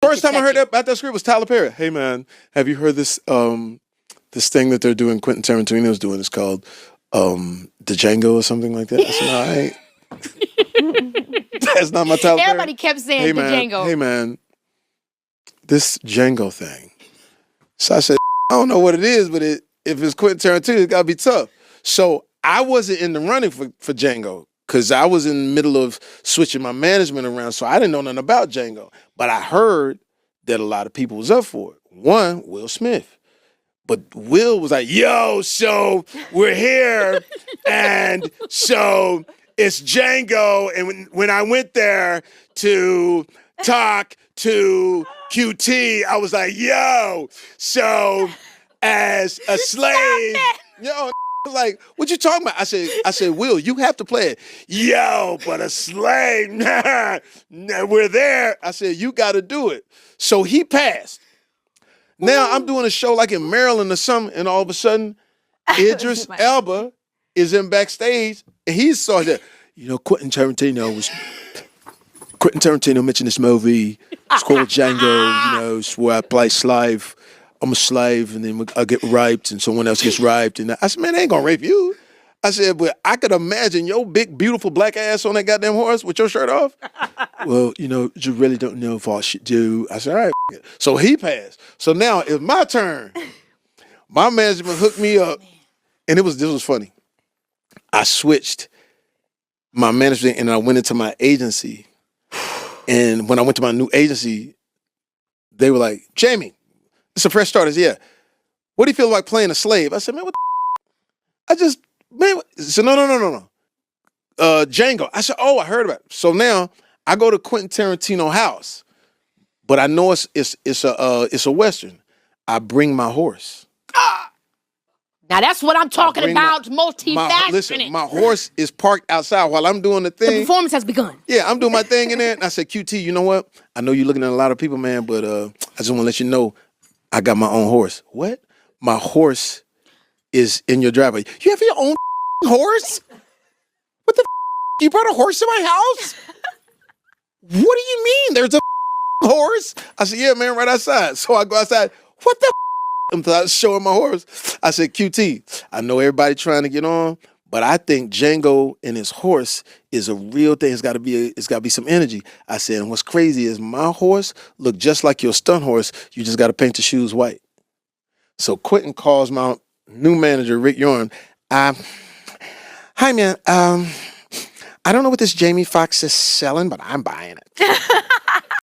first time I heard about that script was Tyler Perry. Hey man, have you heard this this thing that they're doing? Quentin Tarantino's doing. It's called the Django or something like that. I said, no, I ain't. That's not my Tyler Perry. Everybody kept saying the Django. Hey man, this Django thing. So I said, I don't know what it is, but if it's Quentin Tarantino, it's gotta be tough. So I wasn't in the running for Django because I was in the middle of switching my management around, so I didn't know nothing about Django. But I heard that a lot of people was up for it. One, Will Smith. But Will was like, yo, so we're here, and so it's Django. And when I went there to talk to QT, I was like, yo, so as a slave, yo, like, what you talking about? I said, Will, you have to play it. Yo, but a slave, nah, we're there. I said, you got to do it. So he passed. Now I'm doing a show like in Maryland or something, and all of a sudden, Idris Elba is in backstage, and he saw that, Quentin Tarantino mentioned this movie. It's called Django, it's where I play slave. I'm a slave, and then I get raped, and someone else gets raped. And I said, man, they ain't gonna rape you. I said, but I could imagine your big, beautiful black ass on that goddamn horse with your shirt off. Well, you really don't know if I should do. I said, all right. So he passed. So now it's my turn. My management hooked me up, and this was funny. I switched my management, and I went into my agency. And when I went to my new agency, they were like, Jamie, it's a fresh start. I said, yeah. What do you feel like playing a slave? I said, man, what the So no. Django. I said, oh, I heard about it. So now I go to Quentin Tarantino house, but I know it's a Western. I bring my horse. Now that's what I'm talking about. Multifaceted. Listen, my horse is parked outside while I'm doing the thing. The performance has begun. Yeah, I'm doing my thing in there. And I said, QT, you know what? I know you're looking at a lot of people, man, but I just want to let you know I got my own horse. What? My horse is in your driveway. You have your own horse? What the You brought a horse to my house? What do you mean? There's a horse? I said, yeah, man, right outside. So I go outside. What the I'm showing my horse. I said, QT, I know everybody trying to get on, but I think Django and his horse is a real thing. It's got to be some energy. I said, and what's crazy is my horse look just like your stunt horse. You just got to paint the shoes white. So Quentin calls my new manager, Rick Yorn. Hi, man. I don't know what this Jamie Foxx is selling, but I'm buying it.